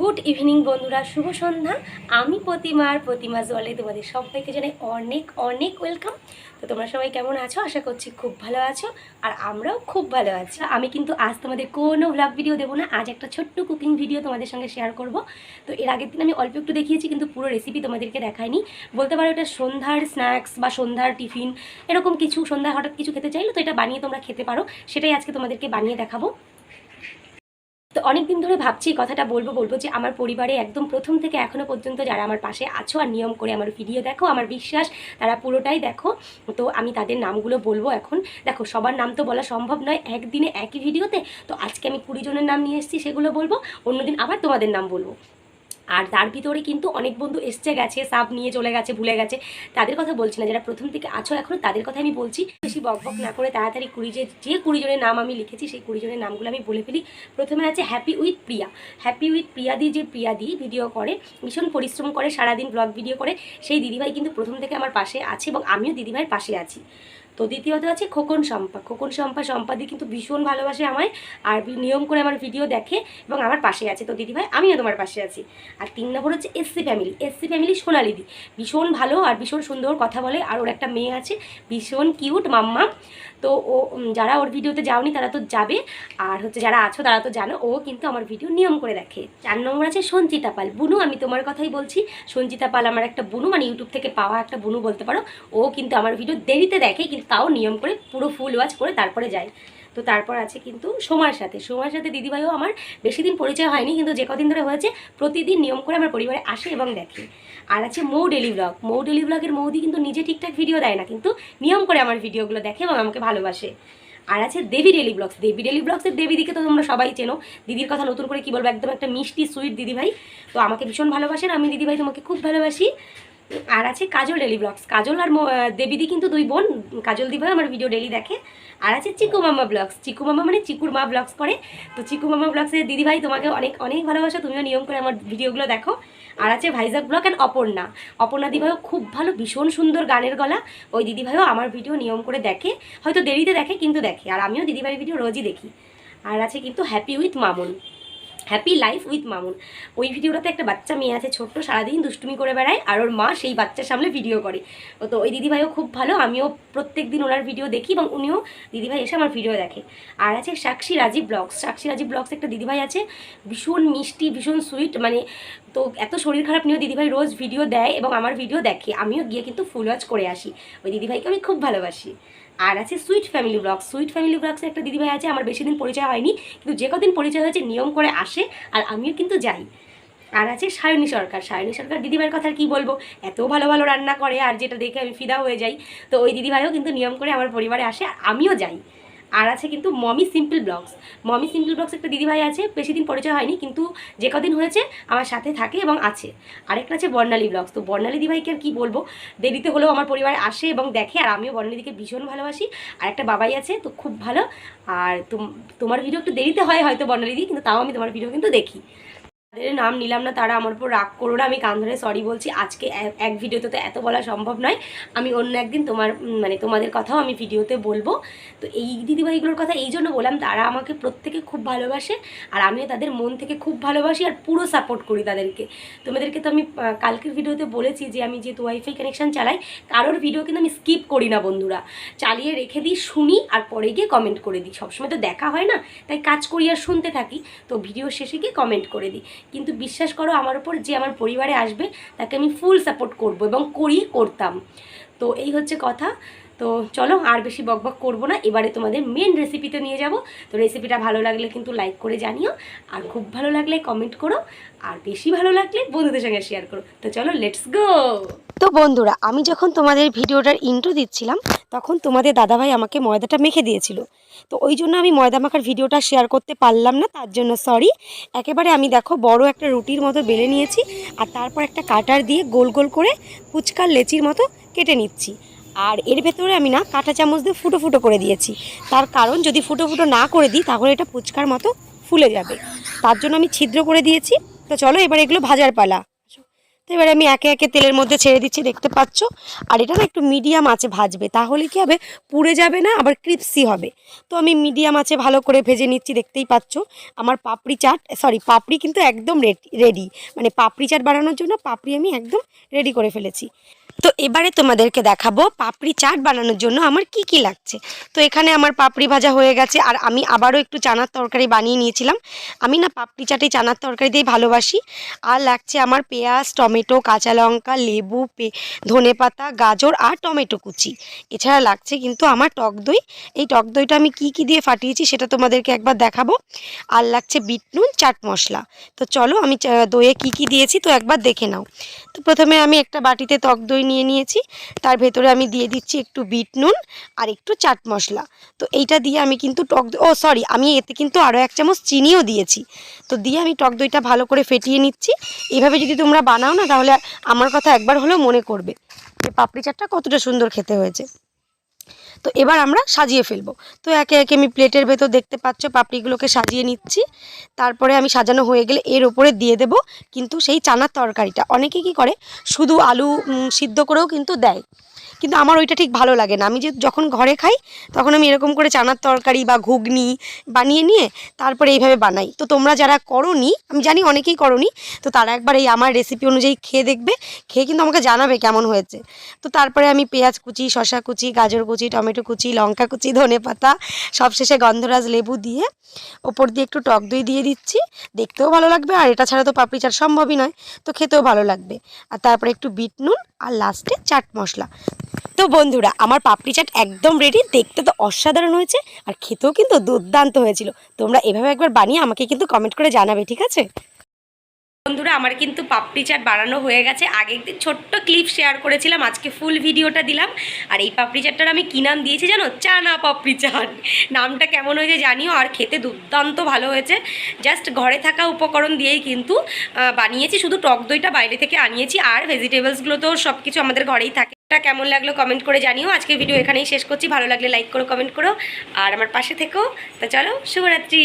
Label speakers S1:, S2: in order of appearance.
S1: Good evening বন্ধুরা, শুভ সন্ধ্যা। আমি প্রতিমা জলে তোমাদের সবাইকে জানাই অনেক অনেক ওয়েলকাম। তো তোমরা সবাই কেমন আছো? আশা করছি খুব ভালো আছো, আর আমরাও খুব ভালো আছি। আমি কিন্তু আজ তোমাদের কোনো ভ্লগ ভিডিও দেবো না, আজ একটা ছোট্ট কুকিং ভিডিও তোমাদের সঙ্গে শেয়ার করব। তো এর আগের দিন আমি অল্প একটু দেখিয়েছি, কিন্তু পুরো রেসিপি তোমাদেরকে দেখাইনি। বলতে পারো এটা সন্ধ্যার স্ন্যাক্স বা সন্ধ্যার টিফিন, এরকম কিছু। সন্ধ্যায় হঠাৎ কিছু খেতে চাইলে তো এটা বানিয়ে তোমরা খেতে পারো, সেটাই আজকে তোমাদেরকে বানিয়ে দেখাবো। তো অনেক দিন ধরে ভাবছি কথাটা বলবো যে আমার পরিবারে একদম প্রথম থেকে এখনও পর্যন্ত যারা আমার পাশে আছো আর নিয়ম করে আমার ভিডিও দেখো, আমার বিশ্বাস তারা পুরোটাই দেখো। তো আমি তাদের নামগুলো বলবো এখন। দেখো, সবার নাম তো বলা সম্ভব নয় একদিনে একই ভিডিওতে। তো আজকে আমি 20 জনের নাম নিয়ে এসেছি, সেগুলো বলবো। অন্যদিন আবার তোমাদের নাম বলবো। আর তার ভিতরে কিন্তু অনেক বন্ধু এসছে গেছে, সাপ নিয়ে চলে গেছে, ভুলে গেছে। তাদের কথা বলছি না, যারা প্রথম থেকে আছো এখনো তাদের কথা আমি বলছি। বেশি বকবক না করে তাড়াতাড়ি যে 20 জনের নাম আমি লিখেছি সেই 20 জনের নামগুলো আমি বলে ফেলি। প্রথমে আছে happy with Priya. Happy with প্রিয়াদি, যে প্রিয়াদি ভিডিও করে, ভীষণ পরিশ্রম করে, সারাদিন ব্লগ ভিডিও করে, সেই দিদিভাই কিন্তু প্রথম থেকে আমার পাশে আছে এবং আমিও দিদিভাইয়ের পাশে আছি। তো দ্বিতীয়ত আছে খোকন শম্পা। সম্পাদি কিন্তু ভীষণ ভালোবাসে আমায়, আর নিয়ম করে আমার ভিডিও দেখে এবং আমার পাশে আছে। তো দিদিভাই, আমিও তোমার পাশে আছি। আর 3 নম্বর হচ্ছে এসসি ফ্যামিলি সোনালিদি। ভীষণ ভালো আর ভীষণ সুন্দর কথা বলে, আর ওর একটা মেয়ে আছে ভীষণ কিউট, মাম্মা। তো ও, যারা ওর ভিডিওতে যাওনি তারা তো যাবে, আর হচ্ছে যারা আছো তারা তো জানো, ও কিন্তু আমার ভিডিও নিয়ম করে দেখে। 4 নম্বর আছে সঞ্চিতা পাল। বুনু, আমি তোমার কথাই বলছি। সঞ্চিতা পাল আমার একটা বুনু, মানে ইউটিউব থেকে পাওয়া একটা বুনু বলতে পারো। ও কিন্তু আমার ভিডিও দেরিতে দেখে, কিন্তু তাও নিয়ম করে পুরো ফুল ওয়াচ করে তারপরে যায়। তো তারপর আছে কিন্তু সময়ের সাথে দিদিভাইও আমার বেশি দিন পরিচয় হয়নি, কিন্তু যে কদিন ধরে হয়েছে প্রতিদিন নিয়ম করে আমার পরিবারে আসে এবং দেখে। আর আছে মৌ ডেলি ব্লগের মৌদি কিন্তু নিজে ঠিকঠাক ভিডিও দেয় না, কিন্তু নিয়ম করে আমার ভিডিওগুলো দেখে এবং আমাকে ভালোবাসে। আর আছে দেবী ডেলি ব্লগসের দেবীদিকে তো তোমরা সবাই চেনো। দিদির কথা নতুন করে কি বলবো, একদম একটা মিষ্টি সুইট দিদিভাই। তো আমাকে ভীষণ ভালোবাসেন, আমি দিদিভাই তোমাকে খুব ভালোবাসি। আর আছে কাজল ডেলি ব্লগস। কাজল আর দেবীদি কিন্তু 2 বোন। কাজল দিভাই আমার ভিডিও ডেলি দেখে। আর আছে চিকু মামা ব্লগস। চিকু মামা মানে চিকুর মা ব্লগস করে। তো চিকু মামা ব্লগসের দিদিভাই তোমাকে অনেক অনেক ভালোবাসা, তুমিও নিয়ম করে আমার ভিডিওগুলো দেখো। আর আছে ভাইজাগ ব্লগ অ্যান্ড অপর্ণা দিভাইও খুব ভালো, ভীষণ সুন্দর গানের গলা। ওই দিদিভাইও আমার ভিডিও নিয়ম করে দেখে, হয়তো দেরিতে দেখে কিন্তু দেখে, আর আমিও দিদিভাইয়ের ভিডিও রোজই দেখি। আর আছে কিন্তু হ্যাপি লাইফ উইথ মামুন। ওই ভিডিওটাতে একটা বাচ্চা মেয়ে আছে ছোট্ট, সারাদিন দুষ্টুমি করে বেড়ায়, আর ওর মা সেই বাচ্চার সামনে ভিডিও করে। তো ওই দিদিভাইও খুব ভালো, আমিও প্রত্যেক দিন ওনার ভিডিও দেখি এবং উনিও দিদিভাই এসে আমার ভিডিও দেখে। আর আছে সাক্ষী রাজীব ব্লগস একটা দিদিভাই আছে, ভীষণ মিষ্টি, ভীষণ সুইট, মানে তো এত শরীর খারাপ নিয়েও দিদিভাই রোজ ভিডিও দেয় এবং আমার ভিডিও দেখে, আমিও গিয়ে কিন্তু ফুল ওয়াচ করে আসি। ওই দিদিভাইকে আমি খুব ভালোবাসি। আর আছে সুইট ফ্যামিলি ব্লগসের একটা দিদিভাই আছে, আমার বেশি দিন পরিচয় হয়নি, কিন্তু যে কদিন পরিচয় হয়েছে নিয়ম করে আসে, আর আমিও কিন্তু যাই। আর আছে সায়নী সরকার দিদিভাইয়ের কথা কি বলবো, এত ভালো ভালো রান্না করে, আর যেটা দেখে আমি ফিদা হয়ে যাই। তো ওই দিদিভাইও কিন্তু নিয়ম করে আমার পরিবারে আসে, আর আমিও যাই। আর আছে কিন্তু মমি সিম্পল ব্লগস একটা দিদিভাই আছে, বেশি দিন পরিচয় হয়নি, কিন্তু যে কদিন হয়েছে আমার সাথে থাকে এবং আছে। আরেকটা আছে বর্ণালী ব্লগস। তো বর্ণালী দিদিভাইকে আর কি বলবো, দেরিতে হলেও আমার পরিবারে আসে এবং দেখে, আর আমিও বর্ণালীদিকে ভীষণ ভালোবাসি। আর একটা বাবাই আছে, তো খুব ভালো। আর তোমার ভিডিও একটু দেরিতে হয় হয়তো বর্ণালীদি, কিন্তু তাও আমি তোমার ভিডিও কিন্তু দেখি। তাদের নাম নিলাম না, তারা আমার উপর রাগ করো না, আমি কান ধরে সরি বলছি। আজকে এক ভিডিওতে তো এত বলা সম্ভব নয়, আমি অন্য একদিন তোমাদের কথাও আমি ভিডিওতে বলবো। তো এই দিদিভাইগুলোর কথা এই জন্য বললাম, তারা আমাকে প্রত্যেকে খুব ভালোবাসে, আর আমিও তাদের মন থেকে খুব ভালোবাসি আর পুরো সাপোর্ট করি তাদেরকে। তোমাদেরকে তো আমি কালকের ভিডিওতে বলেছি যে আমি যেহেতু ওয়াইফাই কানেকশান চালাই, কারোর ভিডিও কিন্তু আমি স্কিপ করি না বন্ধুরা, চালিয়ে রেখে দিই, শুনি, আর পরে গিয়ে কমেন্ট করে দিই। সবসময় তো দেখা হয় না, তাই কাজ করি আর শুনতে থাকি, তো ভিডিও শেষে গিয়ে কমেন্ট করে দিই। কিন্তু বিশ্বাস করো, আমার উপর যে আমার পরিবারে আসবে তাকে আমি ফুল সাপোর্ট করব এবং করতাম। তো এই হচ্ছে কথা। তো চলো আর বেশি বকবক করবো না, এবারে তোমাদের মেন রেসিপিতে নিয়ে যাব। তো রেসিপিটা ভালো লাগলে কিন্তু লাইক করে জানিও, আর খুব ভালো লাগলে কমেন্ট করো, আর বেশি ভালো লাগলে বন্ধুদের সঙ্গে শেয়ার করো। তো চলো, লেটস গো। তো বন্ধুরা, আমি যখন তোমাদের ভিডিওটার ইন্ট্রো দিচ্ছিলাম, তখন তোমাদের দাদাভাই আমাকে ময়দাটা মেখে দিয়েছিল। তো ওই জন্য আমি ময়দা মাখার ভিডিওটা শেয়ার করতে পারলাম না, তার জন্য সরি। একেবারে আমি দেখো বড় একটা রুটির মতো বেলে নিয়েছি, আর তারপর একটা কাটার দিয়ে গোল গোল করে ফুচকার লেচির মতো কেটে নিচ্ছি। আর এর ভেতরে আমি না কাঁটা চামচ দিয়ে ফুটো ফুটো করে দিয়েছি, তার কারণ যদি ফুটো ফুটো না করে দিই তাহলে এটা ফুচকার মতো ফুলে যাবে, তার জন্য আমি ছিদ্র করে দিয়েছি। তো চলো এবার এগুলো ভাজার পালা। তো এবারে আমি একে একে তেলের মধ্যে ছেড়ে দিচ্ছি, দেখতে পাচ্ছ। আর এটা না একটু মিডিয়াম আঁচে ভাজবে, তাহলে কি হবে, পুড়ে যাবে না, আবার ক্রিপসি হবে। তো আমি মিডিয়াম আঁচে ভালো করে ভেজে নিচ্ছি, দেখতেই পাচ্ছ। আমার পাপড়ি কিন্তু একদম রেডি, মানে পাপড়ি চাট বানানোর জন্য পাপড়ি আমি একদম রেডি করে ফেলেছি। তো এবারে তোমাদেরকে দেখাবো পাপড়ি চাট বানানোর জন্য আমার কি কি লাগছে। তো এখানে আমার পাপড়ি ভাজা হয়ে গেছে, আর আমি আবারও একটু চানার তরকারি বানিয়ে নিয়েছিলাম। আমি না পাপড়ি চাটে চানার তরকারি দিয়ে ভালোবাসি। আর লাগছে আমার পেঁয়াজ, টমেটো, কাঁচা লঙ্কা, লেবু, ধনেপাতা, গাজর আর টমেটো কুচি। এছাড়া লাগছে কিন্তু আমার টক দই। এই টক দইটা আমি কি দিয়ে ফাটিয়েছি সেটা তোমাদেরকে একবার দেখাবো। আর লাগছে বিট নুন, চাট মশলা। তো চলো আমি দইয়ে কি দিয়েছি তো একবার দেখে নাও। তো প্রথমে আমি একটা বাটিতে টক দই নিয়ে নিয়েছি, তার ভেতরে আমি দিয়ে দিচ্ছি একটু বিট নুন আর একটু চাট মশলা। তো এইটা দিয়ে আমি কিন্তু আমি এতে কিন্তু আরও 1 চামচ চিনিও দিয়েছি। তো দিয়ে আমি টক দইটা ভালো করে ফেটিয়ে নিচ্ছি। এইভাবে যদি তোমরা বানাও না, তাহলে আমার কথা একবার হলেও মনে করবে যে পাপড়ি চাটটা কতটা সুন্দর খেতে হয়েছে। তো এবার আমরা সাজিয়ে ফেলবো। তো একে একে আমি প্লেটের ভেতর, দেখতে পাচ্ছ, পাপড়িগুলোকে সাজিয়ে নিচ্ছি। তারপরে আমি সাজানো হয়ে গেলে এর ওপরে দিয়ে দেব কিন্তু সেই চানার তরকারিটা। অনেকে কি করে, শুধু আলু সিদ্ধ করেও কিন্তু দেয়, কিন্তু আমার ওইটা ঠিক ভালো লাগে না। আমি যখন ঘরে খাই তখন আমি এরকম করে চানার তরকারি বা ঘুগনি বানিয়ে নিয়ে তারপরে এইভাবে বানাই। তো তোমরা যারা করোনি, আমি জানি অনেকেই করোনি, তো তারা একবার এই আমার রেসিপি অনুযায়ী খেয়ে দেখবে, খেয়ে কিন্তু আমাকে জানাবে কেমন হয়েছে। তো তারপরে আমি পেঁয়াজ কুচি, শসা কুচি, গাজর কুচি, টমেটো কুচি, লঙ্কা কুচি, ধনেপাতা, সবশেষে গন্ধরাজ লেবু দিয়ে ওপর দিয়ে একটু টক দই দিয়ে দিচ্ছি। দেখতেও ভালো লাগবে, আর এটা ছাড়া তো পাপড়ি চাট সম্ভবই নয়, তো খেতেও ভালো লাগবে। আর তারপরে একটু বিট নুন আর লাস্টে চাট মশলা। তো বন্ধুরা, আমার পাপড়ি চাট একদম রেডি। দেখতে তো অসাধারণ হয়েছে, আর খেতেও কিন্তু দুর্দান্ত হয়েছিল। তোমরা এভাবে একবার বানিয়ে আমাকে কিন্তু কমেন্ট করে জানাবে, ঠিক আছে? বন্ধুরা, আমার কিন্তু পাপড়ি চাট বানানো হয়ে গেছে। আগে একদিন ছোট্ট ক্লিপ শেয়ার করেছিলাম, আজকে ফুল ভিডিওটা দিলাম। আর এই পাপড়ি চাটটার আমি কী নাম দিয়েছি জানো? চানা পাপড়ি চাট। নামটা কেমন হয়েছে জানিও, আর খেতে দুর্দান্ত ভালো হয়েছে। জাস্ট ঘরে থাকা উপকরণ দিয়েই কিন্তু বানিয়েছি, শুধু টক দইটা বাইরে থেকে আনিয়েছি, আর ভেজিটেবলসগুলো তো সব কিছু আমাদের ঘরেই থাকে। এটা কেমন লাগলো কমেন্ট করে জানিও। আজকে ভিডিও এখানেই শেষ করছি। ভালো লাগলে লাইক করো, কমেন্ট করো, আর আমার পাশে থেকো। তো চলো, শুভরাত্রি।